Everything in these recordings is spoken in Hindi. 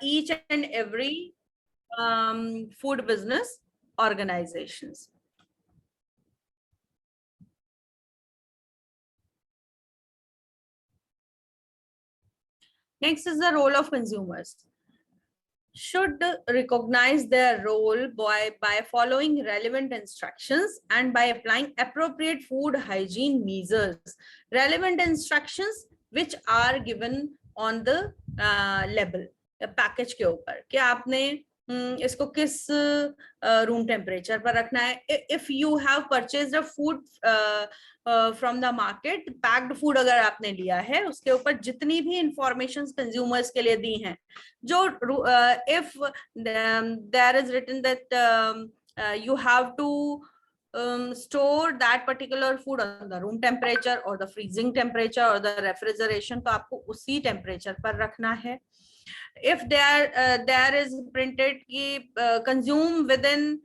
each and every food business organizations. Next is the role of consumers. Should recognize their role by following relevant instructions and by applying appropriate food hygiene measures. Relevant instructions which are given on the label, package के ऊपर कि आपने इसको किस रूम टेम्परेचर पर रखना है. If you have purchased a food from the market, packed food अगर आपने लिया है, उसके ऊपर जितनी भी इंफॉर्मेशन कंज्यूमर्स के लिए दी हैं, जो if there is written that you have to store that particular food on the room temperature or the freezing temperature or the refrigeration, तो आपको उसी टेम्परेचर पर रखना है. If there is printed कि consume within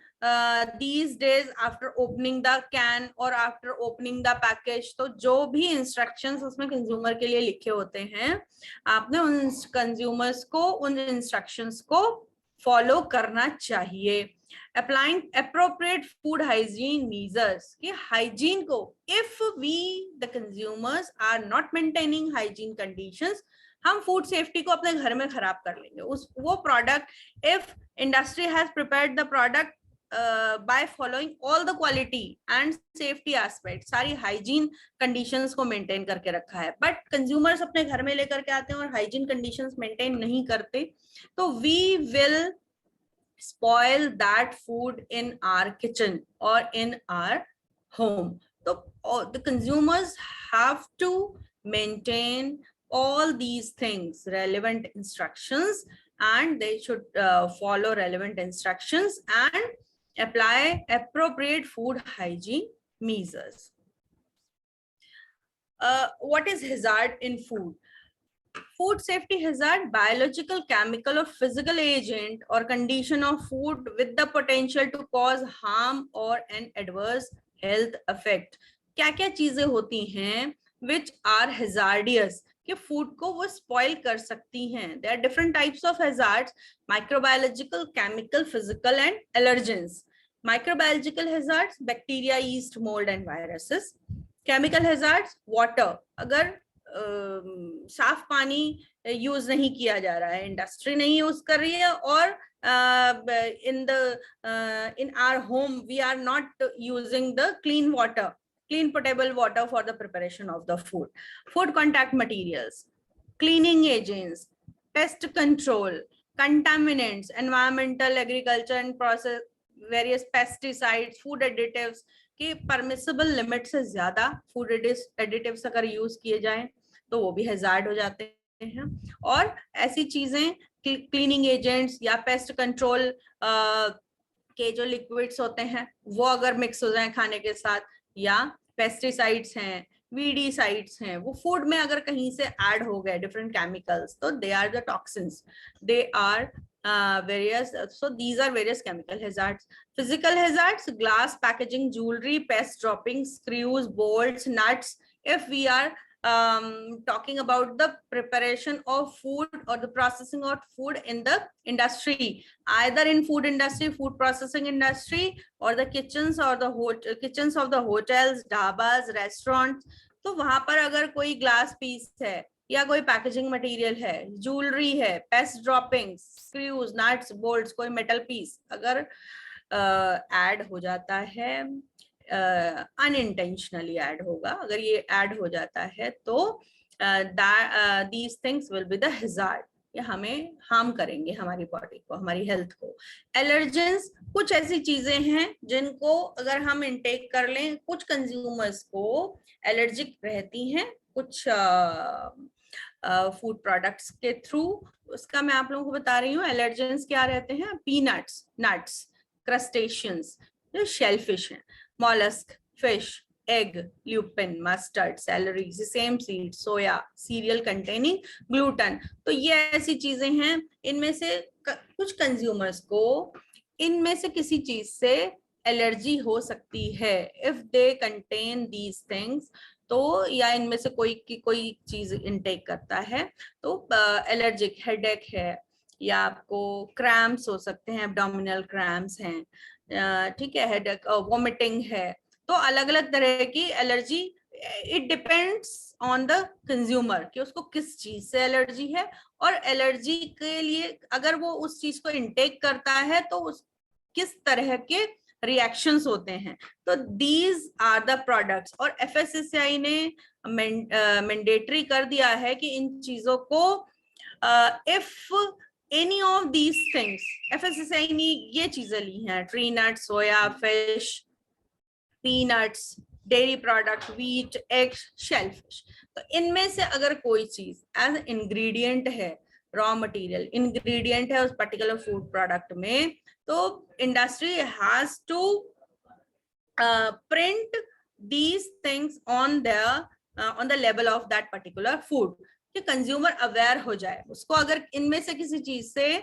these days after opening the can or after opening the package, तो जो भी instructions उसमें consumer के लिए लिखे होते हैं, आपने उन consumers को उन instructions को follow करना चाहिए. Applying appropriate food hygiene measures, कि hygiene को, if we the consumers are not maintaining hygiene conditions, हम फूड सेफ्टी को अपने घर में खराब कर लेंगे. उस वो product, if industry has prepared the product by following all the quality and safety aspect, सारी हाइजीन कंडीशंस को मेंटेन करके रखा है, बट कंज्यूमर्स अपने घर में लेकर के आते हैं और हाइजीन कंडीशंस मेंटेन नहीं करते, तो we will spoil that food in our kitchen or in our home. So the consumers have to maintain all these things, relevant instructions, and they should follow relevant instructions and apply appropriate food hygiene measures. What is hazard in food? Food safety hazard, biological, chemical or physical agent or condition of food with the potential to cause harm or an adverse health effect. क्या क्या चीजें होती हैं which are hazardous, कि फूड को वो स्पॉइल कर सकती हैं. There are different types of hazards: microbiological, chemical, physical and allergens. Microbiological hazards, bacteria, yeast, mold and viruses. Chemical hazards, water, अगर साफ पानी यूज नहीं किया जा रहा है, इंडस्ट्री नहीं यूज कर रही है, और in our home we are not using the clean water, clean potable water for the preparation of the food. Food contact materials, cleaning agents, pest control, contaminants, environmental, agriculture and process, various pesticides, food additives कि परमिसिबल लिमिट से ज्यादा फूड एडिटिव्स अगर यूज किए जाएं तो वो भी हैजार्ड हो जाते हैं. और ऐसी चीजें, क्लीनिंग एजेंट्स या पेस्ट कंट्रोल के जो लिक्विड्स होते हैं वो अगर मिक्स हो जाएं खाने के साथ, या पेस्टिसाइड्स हैं, वीडीसाइड्स हैं, वो फूड में अगर कहीं से ऐड हो गए डिफरेंट केमिकल्स, तो they are the toxins, they are various, so these are various chemical hazards. Physical hazards, glass packaging, jewelry, pest dropping, screws, bolts, nuts. If we are talking about the preparation of food or the processing of food in the industry, either in food industry, food processing industry, or the kitchens or the kitchens of the hotels, dhabas, restaurants, तो वहां पर अगर कोई ग्लास पीस है या कोई पैकेजिंग मटेरियल है, ज्वेलरी है, pest dropping, screws, nuts, bolts, कोई मेटल पीस अगर ऐड हो जाता है, अनइंटेंशनली ऐड होगा, अगर ये ऐड हो जाता है तो these things will be the hazard, ये हमें हार्म करेंगे, हमारी बॉडी को, हमारी हेल्थ को. एलर्जेंस, कुछ ऐसी चीजें हैं जिनको अगर हम इनटेक कर लें, कुछ कंज्यूमर्स को एलर्जिक रहती हैं कुछ फूड प्रोडक्ट्स के थ्रू. उसका मैं आप लोगों को बता रही हूँ. एलर्जेंस क्या रहते हैं? पीनट्स, नट्स, क्रस्टेशियंस, जो शेलफिश हैं, mollusc, fish, egg, lupin, mustard, celery, sesame seed, soya, cereal containing gluten. तो ये ऐसी चीजें हैं, इनमें से कुछ कंज्यूमर्स को इनमें से किसी चीज से एलर्जी हो सकती है. If they contain these things, तो या इनमें से कोई चीज इनटेक करता है तो एलर्जिक, हेडेक है, या आपको क्रैम्प्स हो सकते हैं, एब्डोमिनल क्रैम्प्स हैं, ठीक है, हेडेक, वोमिटिंग है। तो अलग अलग तरह की allergy, it depends on the consumer कि उसको किस चीज से एलर्जी है, और एलर्जी के लिए अगर वो उस चीज को इनटेक करता है तो उस किस तरह के रिएक्शंस होते हैं। तो दीज आर द प्रोडक्ट्स, और एफएसएसआई ने मैंडेटरी कर दिया है कि इन चीजों को if any of these things, FSSAI ने ये चीजें ली हैं, tree nut, soya, fish, peanuts, dairy product, wheat, eggs, shellfish, तो इनमें से अगर कोई चीज एज इंग्रेडिएंट है, रॉ मटेरियल इंग्रेडिएंट है उस पर्टिकुलर फूड प्रोडक्ट में, तो industry has to print these things on the level of that particular food, कि कंज्यूमर अवेयर हो जाए उसको, अगर इनमें से किसी चीज से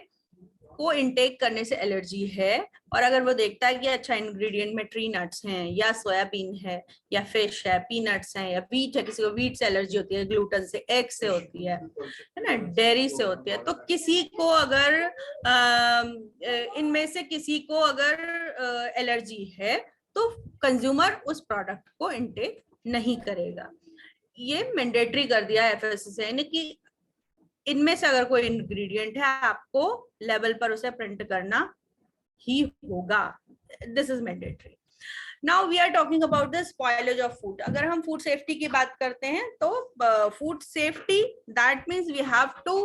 को इनटेक करने से एलर्जी है, और अगर वो देखता है कि अच्छा इंग्रेडिएंट में ट्री नट्स हैं, या सोयाबीन है, या फिश है, पीनट्स हैं, या व्हीट है, किसी को व्हीट से एलर्जी होती है, ग्लूटेन से, एग से होती है ना, डेयरी से होती है, तो किसी को अगर इनमें से किसी को अगर एलर्जी है तो कंज्यूमर उस प्रोडक्ट को इनटेक नहीं करेगा। ये मैंडेटरी कर दिया है एफएसएसआई ने कि इनमें से अगर कोई इंग्रेडिएंट है आपको लेवल पर उसे प्रिंट करना ही होगा। This is mandatory. Now we are talking about the spoilage of food. अगर हम फूड सेफ्टी की बात करते हैं तो food safety that means we have to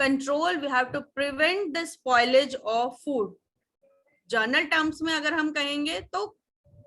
control, we have to prevent the spoilage of food. General terms में अगर हम कहेंगे तो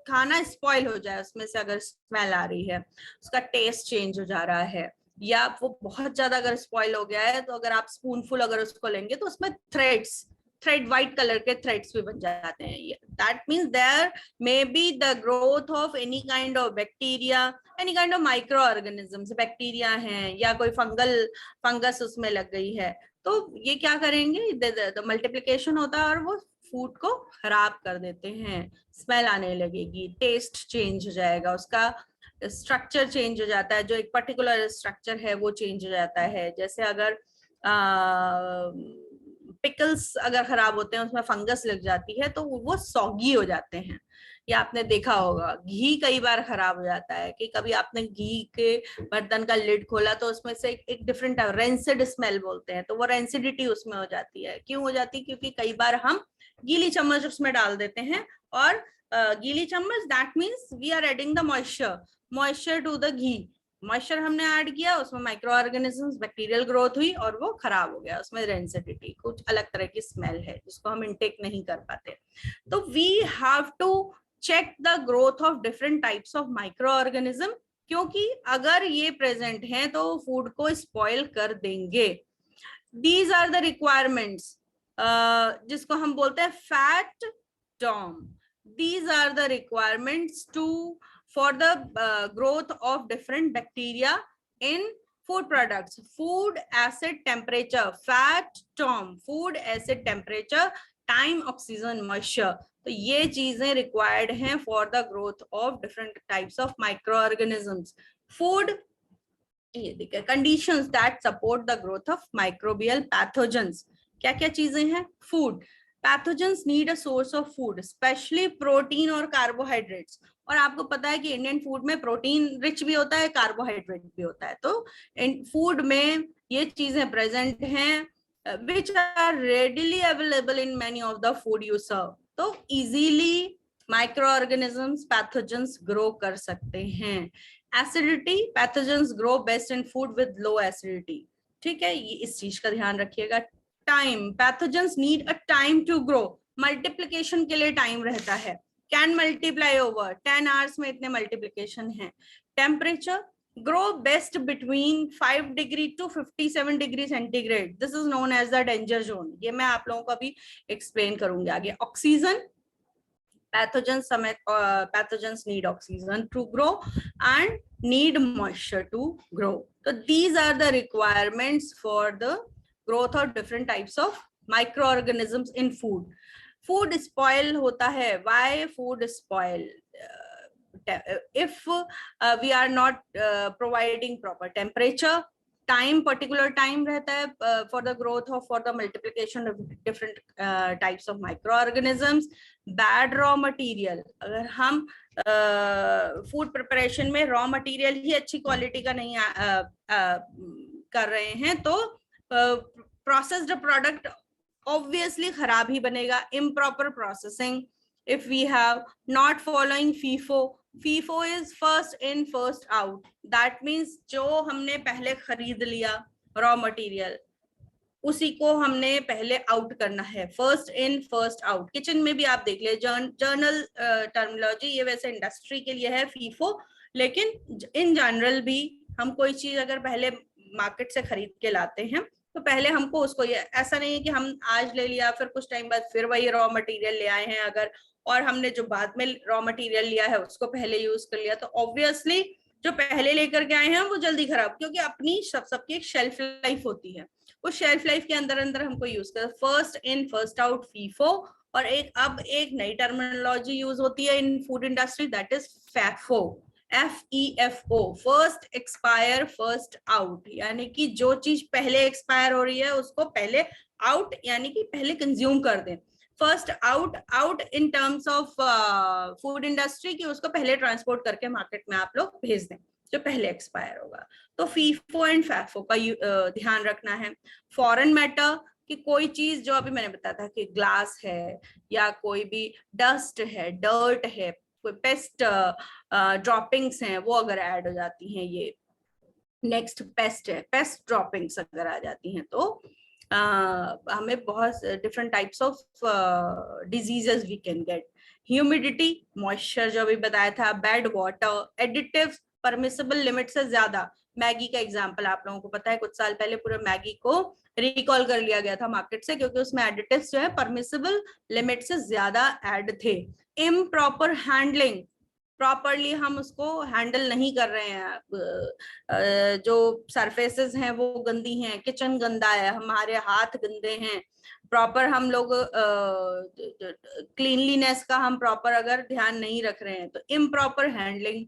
खाना स्पॉइल हो जाए, उसमें से अगर स्मेल आ रही है, उसका टेस्ट चेंज हो जा रहा है, या वो बहुत ज्यादा अगर स्पॉइल हो गया है, तो अगर आप स्पूनफुल अगर उसको लेंगे तो उसमें थ्रेड व्हाइट कलर के थ्रेड्स भी बन जाते हैं। That means there may be the growth of any kind of bacteria, any kind of micro organisms, bacteria हैं या कोई फंगस उसमें लग गई है, तो ये क्या करेंगे, द मल्टीप्लिकेशन होता है और वो फूड को खराब कर देते हैं, स्मेल आने लगेगी, टेस्ट चेंज हो जाएगा, उसका स्ट्रक्चर चेंज हो जाता है, जो एक पर्टिकुलर स्ट्रक्चर है वो चेंज हो जाता है। जैसे अगर पिकल्स अगर खराब होते हैं, उसमें फंगस लग जाती है तो वो सॉगी हो जाते हैं। या आपने देखा होगा घी कई बार खराब हो जाता है, कि कभी आपने घी के बर्तन का लिड खोला तो उसमें से एक डिफरेंट रेंसिड स्मेल बोलते हैं, तो वो रेंसिडिटी उसमें हो जाती है। क्यों हो जाती है? क्योंकि कई बार हम गीली चम्मच उसमें डाल देते हैं, और गीली चम्मच that means we are adding the moisture to the ghee. Moisture हमने ऐड किया, उसमें माइक्रो ऑर्गेनिजम्स, बैक्टीरियल ग्रोथ हुई और वो खराब हो गया, उसमें रेंसिडिटी, कुछ अलग तरह की स्मेल है जिसको हम इनटेक नहीं कर पाते। तो we have to check the growth of different types of micro organism, क्योंकि अगर ये प्रेजेंट हैं तो फूड को स्पॉइल कर देंगे। दीज आर द रिक्वायरमेंट्स, जिसको हम बोलते हैं fat Tom. These are the requirements for the growth of different bacteria in food products. Food, acid, temperature, fat, tom, food, acid, temperature, time, oxygen, moisture. तो ये चीजें required हैं for the growth of different types of microorganisms. Food, ये देखिए, conditions that support the growth of microbial pathogens. क्या क्या चीजें हैं? Food. Pathogens need a source of food, specially protein और कार्बोहाइड्रेट्स। और आपको पता है कि इंडियन फूड में प्रोटीन रिच भी होता है, कार्बोहाइड्रेट भी होता है, तो फूड में ये चीजें प्रेजेंट हैं which are readily available in many of the food you serve. तो easily micro organisms, pathogens grow कर सकते हैं। Acidity, pathogens grow best in food with low acidity. ठीक है, ये इस चीज का ध्यान रखिएगा। Time, pathogens need a time to grow, multiplication के लिए टाइम रहता है। कैन मल्टीप्लाई ओवर 10 आवर्स में इतने मल्टीप्लिकेशन है। Temperature, grow best between 5 degree to 57 degree centigrade, this is known as the danger zone. ये मैं आप लोगों को अभी एक्सप्लेन करूंगी आगे। Oxygen, pathogens need oxygen to grow and need moisture to grow. So these are the requirements for the growth of different types of microorganisms in food. Food spoil hota hai. Why food spoil? If we are not providing proper temperature, time, particular time रहता है for the growth of, for the multiplication of different types of micro organisms. Bad raw material, अगर हम फूड प्रिपरेशन में रॉ मटेरियल ही अच्छी क्वालिटी का नहीं कर रहे हैं तो प्रोसेस्ड प्रोडक्ट ऑब्वियसली खराब ही बनेगा। Improper processing, if we have not following FIFO, FIFO is first in first out, that means जो हमने पहले खरीद लिया रॉ मटेरियल उसी को हमने पहले आउट करना है, first in first out. Kitchen में भी आप देख ले, जर्नल टर्मिनोलॉजी ये वैसे इंडस्ट्री के लिए है फीफो, लेकिन इन जनरल भी हम कोई चीज अगर पहले मार्केट से खरीद के लाते हैं तो पहले हमको उसको, ये ऐसा नहीं है कि हम आज ले लिया फिर कुछ टाइम बाद फिर वही रॉ मटेरियल ले आए हैं अगर, और हमने जो बाद में रॉ मटेरियल लिया है उसको पहले यूज कर लिया, तो ऑब्वियसली जो पहले लेकर के आए हैं वो जल्दी खराब, क्योंकि अपनी सबकी एक शेल्फ लाइफ होती है, उस शेल्फ लाइफ के अंदर अंदर हमको यूज कर, first in first out FIFO. और अब एक नई टर्मिनोलॉजी यूज होती है in food industry, that is FEFO, FEFO, first expire first out, यानी कि जो चीज पहले एक्सपायर हो रही है उसको पहले आउट, यानी कि पहले कंज्यूम कर दें। First out, out in terms of food industry की उसको पहले ट्रांसपोर्ट करके मार्केट में आप लोग भेज दें जो पहले एक्सपायर होगा। तो फीफो एंड फैफो का ध्यान रखना है। फॉरेन मैटर कि कोई चीज जो अभी मैंने बताया था कि ग्लास है या कोई भी डस्ट है, डर्ट है, कोई पेस्ट ड्रॉपिंग्स हैं वो अगर ऐड हो जाती हैं, ये नेक्स्ट पेस्ट है, पेस्ट ड्रॉपिंग्स अगर आ जाती हैं तो हमें बहुत different types of diseases we can get. Humidity, moisture जो अभी बताया था, bad water, additives permissible limit से ज्यादा। मैगी का एग्जांपल आप लोगों को पता है, कुछ साल पहले पूरे मैगी को रिकॉल कर लिया गया था मार्केट से क्योंकि उसमें एडिटिव्स जो है परमिसिबल लिमिट से ज्यादा ऐड थे। इम्प्रॉपर हैंडलिंग, प्रॉपरली हम उसको हैंडल नहीं कर रहे हैं, जो सरफेसेस हैं वो गंदी हैं, किचन गंदा है, हमारे हाथ गंदे हैं, प्रॉपर हम लोग क्लीनलीनेस का हम प्रॉपर अगर ध्यान नहीं रख रहे हैं तो improper handling,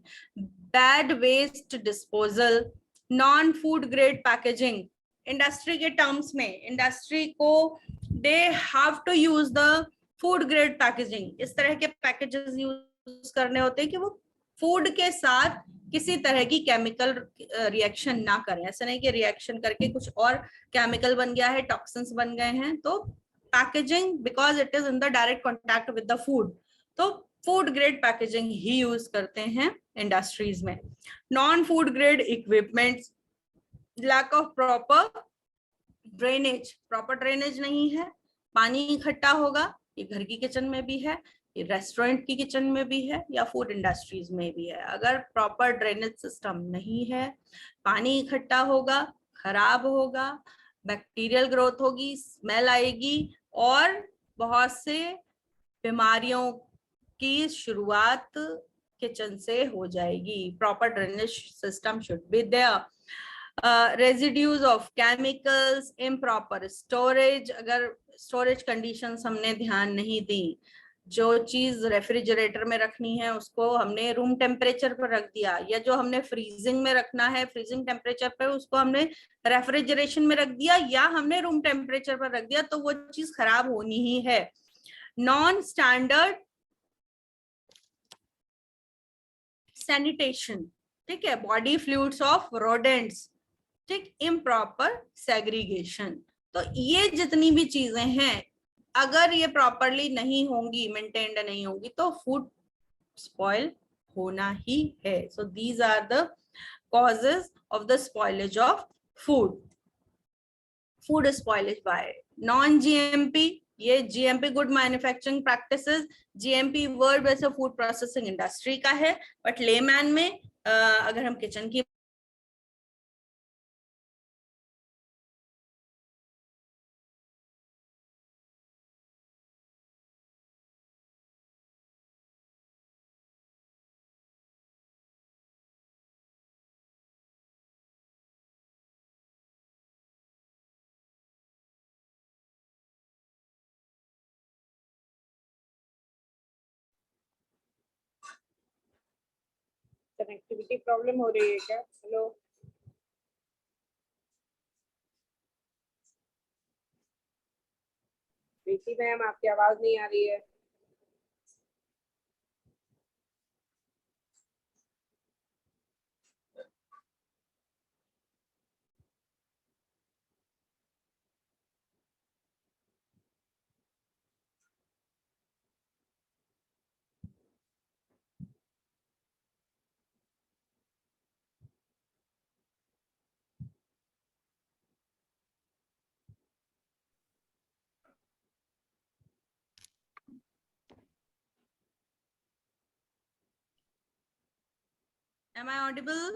bad waste disposal, non food grade packaging. Industry के टर्म्स में इंडस्ट्री को they have to use the food grade packaging, इस तरह के पैकेजेस यूज करने होते हैं कि वो फूड के साथ किसी तरह की केमिकल रिएक्शन ना करें, ऐसा नहीं कि रिएक्शन करके कुछ और केमिकल बन गया है, टॉक्सिन्स बन गए हैं, तो packaging because it is in the direct contact with the food, तो फूड ग्रेड पैकेजिंग ही यूज करते हैं इंडस्ट्रीज में। Non food grade equipments, lack of proper drainage, proper drainage नहीं है, पानी इकट्ठा होगा, ये घर की किचन में भी है, ये रेस्टोरेंट की किचन में भी है या फूड इंडस्ट्रीज में भी है। अगर प्रॉपर ड्रेनेज सिस्टम नहीं है, पानी इकट्ठा होगा, खराब होगा, बैक्टीरियल ग्रोथ होगी, स्मेल आएगी और बहुत से बीमारियों की शुरुआत किचन से हो जाएगी। Proper drainage system should be there. Residues of chemicals, improper storage, अगर स्टोरेज कंडीशंस हमने ध्यान नहीं दी, जो चीज रेफ्रिजरेटर में रखनी है उसको हमने रूम टेम्परेचर पर रख दिया, या जो हमने फ्रीजिंग में रखना है फ्रीजिंग टेम्परेचर पर उसको हमने रेफ्रिजरेशन में रख दिया या हमने रूम टेम्परेचर पर रख दिया, तो वो चीज खराब होनी ही है। नॉन स्टैंडर्ड सैनिटेशन, ठीक है, बॉडी फ्लूइड्स ऑफ रोडेंट्स, ठीक, इम्प्रॉपर सेग्रीगेशन। तो ये जितनी भी चीजें हैं अगर ये प्रॉपरली नहीं होंगी, मेंटेन्ड नहीं होंगी, तो फूड स्पॉइल होना ही है। So these are the causes of the spoilage of food. Food spoilage by non GMP, ये GMP good manufacturing practices, GMP word वैसे फूड प्रोसेसिंग इंडस्ट्री का है, बट लेमैन में अगर हम किचन की कनेक्टिविटी प्रॉब्लम हो रही है क्या? हेलो प्रीति मैम, आपकी आवाज नहीं आ रही है। Am I audible?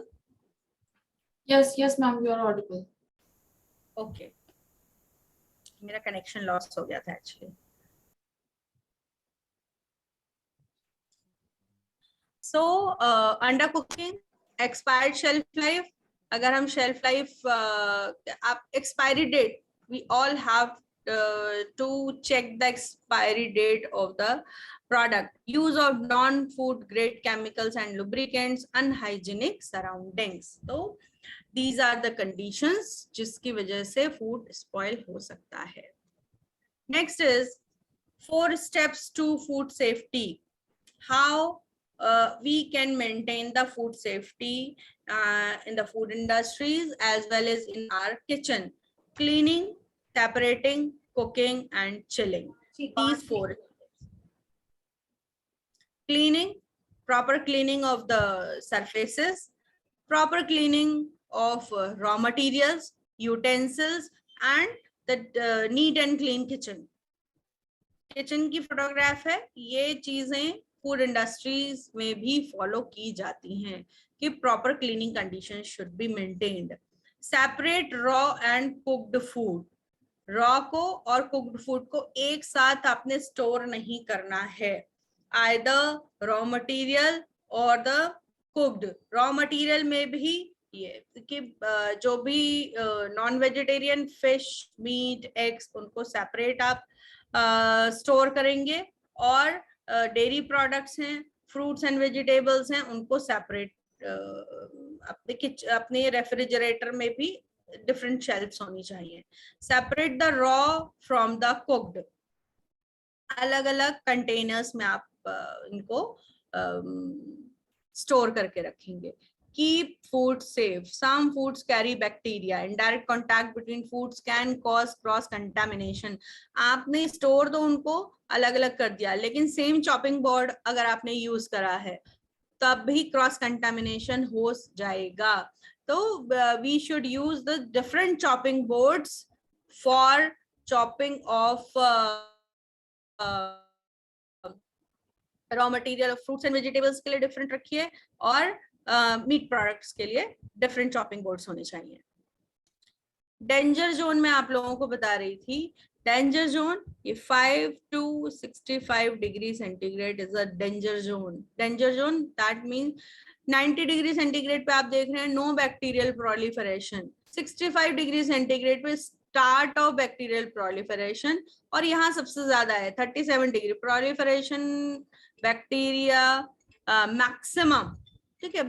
Yes, yes, ma'am, you are audible. Okay. मेरा connection lost हो गया था actually. So under cooking, expired shelf life. अगर हम shelf life आप expiry date, we all have to check the expiry date of the product. Use of non-food grade chemicals and lubricants, unhygienic surroundings. So these are the conditions जिसकी वजह से food spoil हो सकता है. Next is 4 steps to food safety. How we can maintain the food safety in the food industries as well as in our kitchen. Cleaning, separating, cooking, and chilling. These 4. Cleaning, proper cleaning of the surfaces, proper cleaning of raw materials, utensils, and the neat and clean kitchen. Kitchen की फोटोग्राफ है, ये चीजें फूड इंडस्ट्रीज में भी फॉलो की जाती हैं कि proper cleaning condition should be maintained. Separate raw and cooked food. Raw को और कुक्ड फूड को एक साथ आपने स्टोर नहीं करना है. आइदर रॉ मटेरियल और द कुक्ड. रॉ मटेरियल में भी ये कि जो भी non vegetarian fish, meat, eggs, उनको सेपरेट आप स्टोर करेंगे, और डेयरी प्रोडक्ट्स हैं, फ्रूट्स एंड वेजिटेबल्स हैं, उनको सेपरेट अपने रेफ्रिजरेटर में भी डिफरेंट शेल्फ्स होनी चाहिए. Separate the raw from the cooked. अलग अलग कंटेनर्स में आप इनको स्टोर करके रखेंगे. Keep food safe. Some foods carry bacteria. Indirect contact between foods can cause cross contamination. आपने स्टोर तो उनको अलग अलग कर दिया, लेकिन सेम चॉपिंग बोर्ड अगर आपने यूज करा है तब भी क्रॉस कंटामिनेशन हो जाएगा. तो we should use the different chopping boards for chopping of raw material of fruits and vegetables के लिए डिफरेंट रखिए, और मीट प्रोडक्ट्स के लिए डिफरेंट चॉपिंग बोर्ड्स होने चाहिए. डेंजर जोन में आप लोगों को बता रही थी. डेंजर जोन ये 5 to 65 degree centigrade is a danger zone. Danger zone that means 90 degree centigrade पे आप देख रहे हैं no bacterial proliferation. 65 degree centigrade पे स्टार्ट ऑफ बैक्टीरियल प्रोलिफरेशन, और यहाँ सबसे ज्यादा है 37 डिग्री प्रोलिफरेशन बैक्टीरिया मैक्सिमम. ठीक है,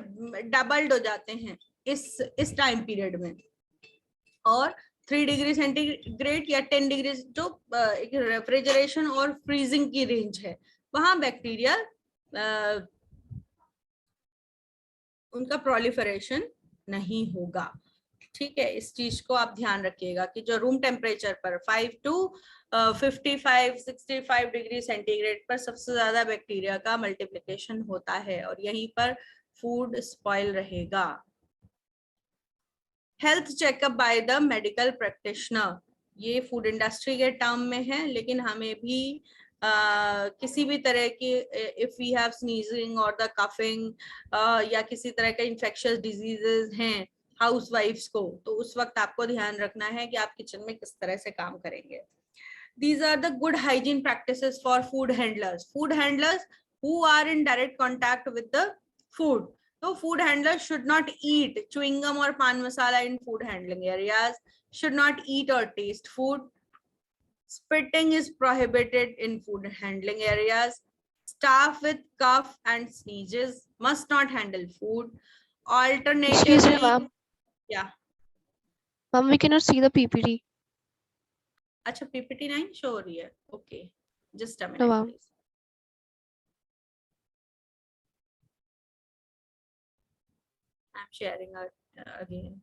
डबल्ड हो जाते हैं इस टाइम पीरियड में. और 3 डिग्री सेंटीग्रेड या 10 डिग्री जो एक रेफ्रिजरेशन और फ्रीजिंग की रेंज है, वहां बैक्टीरिया उनका प्रोलिफरेशन नहीं होगा. ठीक है, इस चीज को आप ध्यान रखिएगा कि जो रूम टेम्परेचर पर 5 to 55 65 डिग्री सेंटीग्रेड पर सबसे ज्यादा बैक्टीरिया का मल्टीप्लिकेशन होता है, और यहीं पर फूड स्पॉइल रहेगा. Health checkup by the medical practitioner. ये फूड इंडस्ट्री के टर्म में है, लेकिन हमें भी किसी भी तरह की इफ वी हैव स्नीजिंग और द कफिंग या किसी तरह का इंफेक्शियस डिजीजेस हैं हाउस वाइफ्स को, तो उस वक्त आपको ध्यान रखना है कि आप किचन में किस तरह से काम करेंगे. These are the good hygiene practices for food handlers. Food handlers who are in direct contact with the food. So food handlers should not eat chewing gum or pan masala in food handling areas, should not eat or taste food. Spitting is prohibited in food handling areas. Staff with cough and sneezes must not handle food. Alternatively, excuse me, ma'am. Yeah. Ma'am, we cannot see the PPT. अच्छा पीपीटी 9 शो हो रही है, okay just a No, minute ma'am. Please. I am sharing again.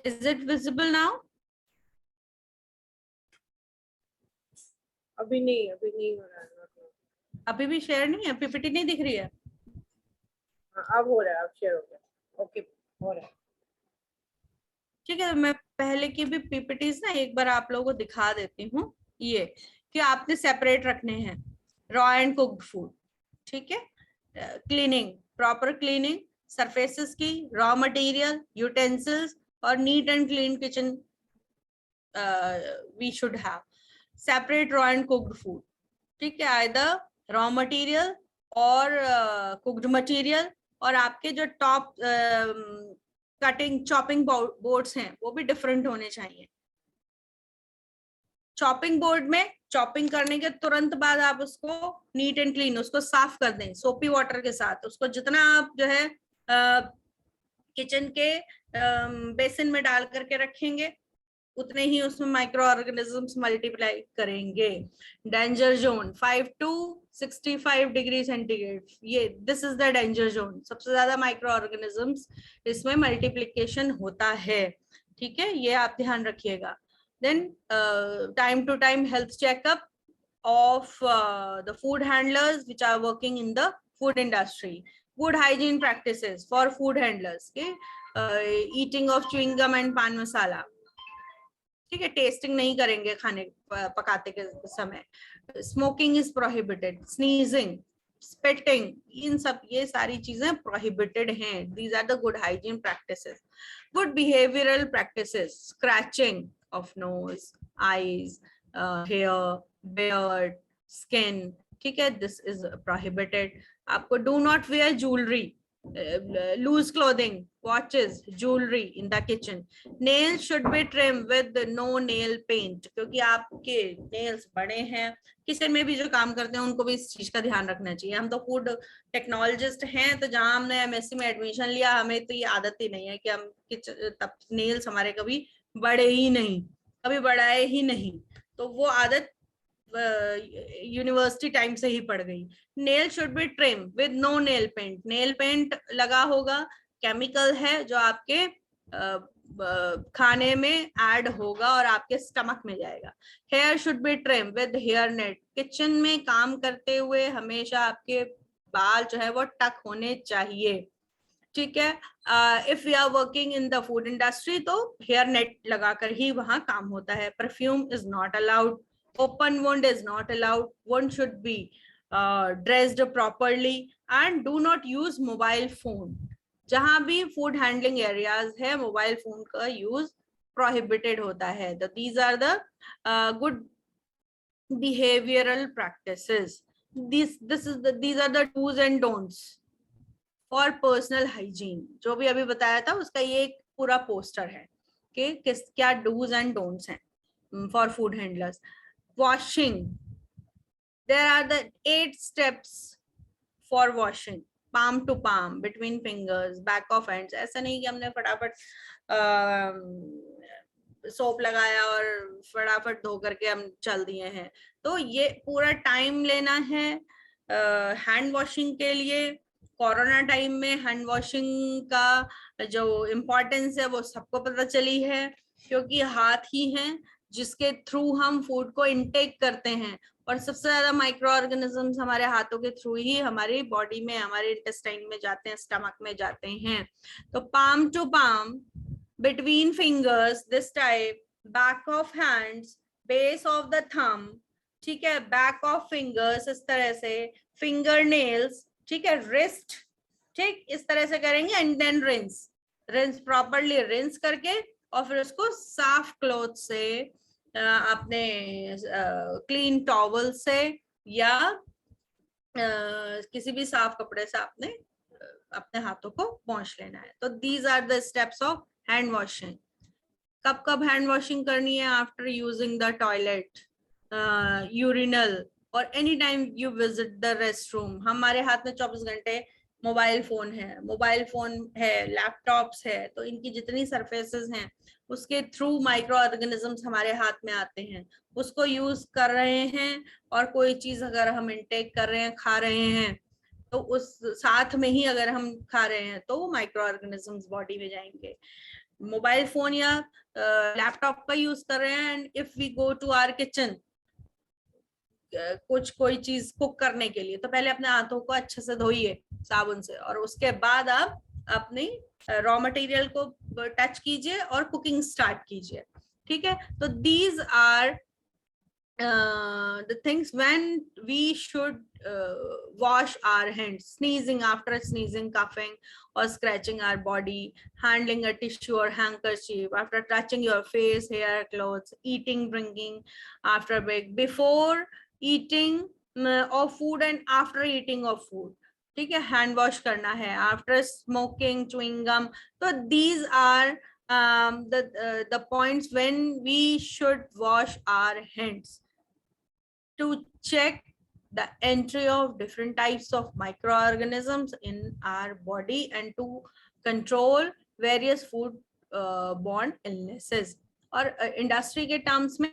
Is it visible now? अभी नहीं हो रहा है। अभी भी शेयर नहीं है, पीपीटी नहीं दिख रही है? हाँ, अब हो रहा है, अब शेयर हो गया। ओके, हो रहा है। ठीक है, मैं पहले की भी पीपीटीज ना एक बार आप लोगों को दिखा देती हूँ। ये कि आपने सेपरेट रखने हैं रॉ एंड कुक्ड फूड, ठीक है। क्लीनिंग, प्रॉपर क्लीनिंग सरफेसेस की, रॉ मटेरियल, यूटेंसिल्स और neat and clean kitchen we should have. Separate raw and cooked food, ठीक है, आइदर रॉ मटेरियल और कुक्ड मटेरियल। और आपके जो टॉप कटिंग चॉपिंग बोर्ड्स हैं वो भी डिफरेंट होने चाहिए। चॉपिंग बोर्ड में चॉपिंग करने के तुरंत बाद आप उसको नीट एंड क्लीन उसको साफ कर दें सोपी वाटर के साथ। उसको जितना आप जो है किचन के बेसिन में डाल करके रखेंगे उतने ही उसमें माइक्रो ऑर्गेनिजम्स मल्टीप्लाई करेंगे। Danger zone 5 to 65 degree centigrade, ये this is the danger zone. सबसे ज्यादा माइक्रो ऑर्गेनिजम्स इसमें मल्टीप्लिकेशन होता है, ठीक है, ये आप ध्यान रखिएगा। Then time to time health checkup of the food handlers which are working in the food industry. Good hygiene practices for food handlers, okay? Eating of chewing gum and pan masala, ठीक है, टेस्टिंग नहीं करेंगे खाने पकाते के समय। Smoking is prohibited, sneezing, spitting, इन सब ये सारी चीजें प्रोहिबिटेड हैं। These are the good hygiene practices. Good behavioural practices, scratching of nose, eyes, hair, beard, skin, ठीक है, this is prohibited. आपको do not wear jewelry, loose clothing, watches, jewelry in the kitchen. Nails should be trimmed with no nail paint, क्योंकि आपके nails बड़े हैं। किचन में भी जो काम करते हैं उनको भी इस चीज का ध्यान रखना चाहिए। हम तो फूड टेक्नोलॉजिस्ट हैं, तो जहां हमने एमएससी में एडमिशन लिया हमें तो ये आदत ही नहीं है कि हम तब नेल्स हमारे कभी बड़े ही नहीं, कभी बढ़ाए ही नहीं, तो वो आदत यूनिवर्सिटी टाइम से ही पड़ गई। Nail should be trim with no nail paint, nail paint लगा होगा, केमिकल है जो आपके खाने में ऐड होगा और आपके स्टमक में जाएगा। Hair should be trim with hair net, kitchen में काम करते हुए हमेशा आपके बाल जो है वो टक होने चाहिए, ठीक है। If we are working in the food industry तो हेयर नेट लगाकर ही वहां काम होता है। Perfume is not allowed, open wound is not allowed, wound should be dressed properly and do not use mobile phone। जहां भी फूड हैंडलिंग एरियाज है मोबाइल फोन का यूज प्रोहिबिटेड होता है। these are the good behavioral practices. These are the do's and don'ts for personal hygiene. जो भी अभी बताया था उसका ये एक पूरा पोस्टर है कि किस क्या डूज एंड डोंट्स हैं for food handlers. Washing, there are the 8 steps for washing, palm to palm, between fingers, back of hands। ऐसा नहीं कि हमने फटाफट सोप लगाया और फटाफट धो करके हम चल दिए हैं। तो ये पूरा टाइम लेना है हैंड वॉशिंग के लिए। कोरोना टाइम में हैंड वॉशिंग का जो इम्पोर्टेंस है वो सबको पता चली है, क्योंकि हाथ ही हैं जिसके थ्रू हम फूड को इनटेक करते हैं और सबसे ज्यादा माइक्रो ऑर्गेनिजम्स हमारे हाथों के थ्रू ही हमारी बॉडी में, हमारे इंटेस्टाइन में जाते हैं, स्टमक में जाते हैं। तो palm to palm, between fingers this type, back of hands, base of the thumb, ठीक है, बैक ऑफ फिंगर्स इस तरह से, फिंगर नेल्स, ठीक है, रिस्ट, ठीक इस तरह से करेंगे। And then rinse, rinse properly rinse करके और फिर उसको साफ क्लॉथ से आपने क्लीन टॉवल से या किसी भी साफ कपड़े से आपने अपने हाथों को वॉश लेना है। तो these are the steps of hand washing. कब कब हैंड वॉशिंग करनी है? After using the toilet, urinal, और any time you visit the rest room. हमारे हाथ में 24 घंटे मोबाइल फोन है, लैपटॉप्स है, तो इनकी जितनी सरफेसेस हैं उसके थ्रू माइक्रो ऑर्गेनिजम्स हमारे हाथ में आते हैं, उसको यूज कर रहे हैं, और कोई चीज अगर हम इनटेक कर रहे हैं, खा रहे हैं, तो उस साथ में ही अगर हम खा रहे हैं तो वो माइक्रो ऑर्गेनिजम्स बॉडी में जाएंगे। मोबाइल फोन या लैपटॉप का यूज कर रहे हैं, and if we go to our kitchen, कोई चीज कुक करने के लिए, तो पहले अपने हाथों को अच्छे से धोइए साबुन से, और उसके बाद आप अपनी रॉ मटेरियल को टच कीजिए और कुकिंग स्टार्ट कीजिए। ठीक है, तो these are the things when we should wash our hands: sneezing, after sneezing, coughing or scratching our body, handling a tissue or handkerchief, after touching your face, hair, clothes, eating, drinking after break, before eating of food and after eating of food. ठीक है, हैंड वॉश करना है, आफ्टर स्मोकिंग, च्युइंग गम। तो these are the points when we should wash our hands to check the entry of different types of microorganisms in our body and to control various food borne illnesses. और इंडस्ट्री के टर्म्स में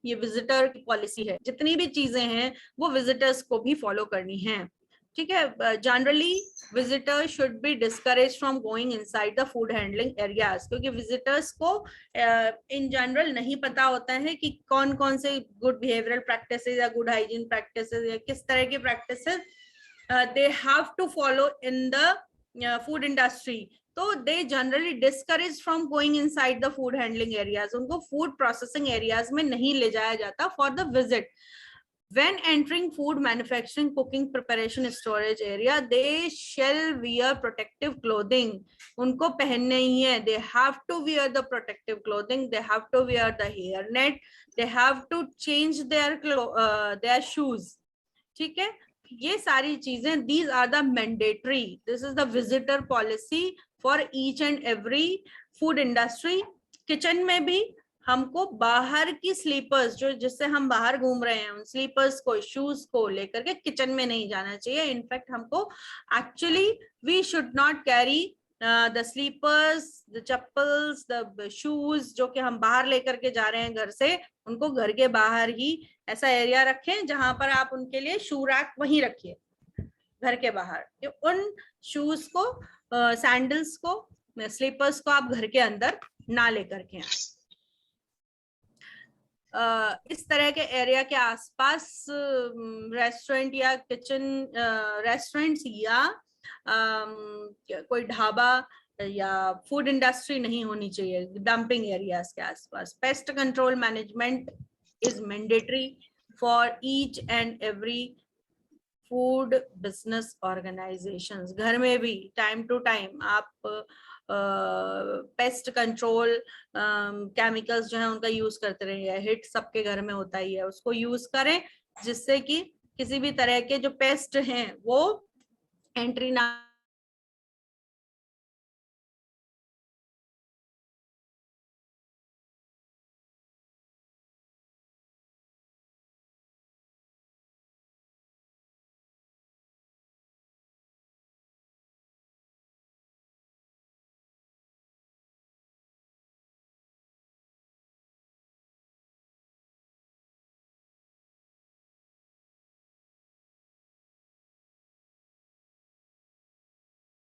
ये विजिटर की पॉलिसी है, जितनी भी चीजें हैं वो विजिटर्स को भी फॉलो करनी है। ठीक है, generally visitor should be discourage from going inside the food handling areas, क्योंकि विजिटर्स को इन जनरल नहीं पता होता है कि कौन कौन से गुड बिहेवियरल प्रैक्टिसेस या गुड हाइजीन प्रैक्टिसेस या किस तरह की practices they have to follow in the food industry. तो they generally discourage from going inside the food handling areas, उनको फूड प्रोसेसिंग एरियाज में नहीं ले जाया जाता for the visit. When entering food manufacturing, cooking, preparation, storage area, they shall wear protective clothing. उनको पहनना ही है, they have to wear the protective clothing, they have to wear the hair net, they have to change their shoes. ठीक है, ये सारी चीजें, these are the mandatory, this is the visitor policy for each and every food industry. Kitchen में भी हमको बाहर की स्लीपर्स, जो जिससे हम बाहर घूम रहे हैं, उन स्लीपर्स को, शूज को लेकर के किचन में नहीं जाना चाहिए। इनफैक्ट हमको actually we should not carry the slippers, the chappals, the shoes जो कि हम बाहर लेकर के जा रहे हैं घर से, उनको घर के बाहर ही ऐसा एरिया रखें जहां पर आप उनके लिए शू रैक वहीं रखिए घर के बाहर। उन शूज को, सैंडल्स को, स्लीपर्स को आप घर के अंदर ना लेकर के आए। इस तरह के एरिया के आसपास रेस्टोरेंट या किचन, रेस्टोरेंट्स या कोई ढाबा या फूड इंडस्ट्री नहीं होनी चाहिए डंपिंग एरियाज के आसपास। Pest control management is mandatory for each and every food business organisations. घर में भी टाइम टू टाइम आप पेस्ट कंट्रोल केमिकल्स जो है उनका यूज करते रहिए। हिट सबके घर में होता ही है, उसको यूज करें जिससे कि किसी भी तरह के जो पेस्ट हैं वो एंट्री ना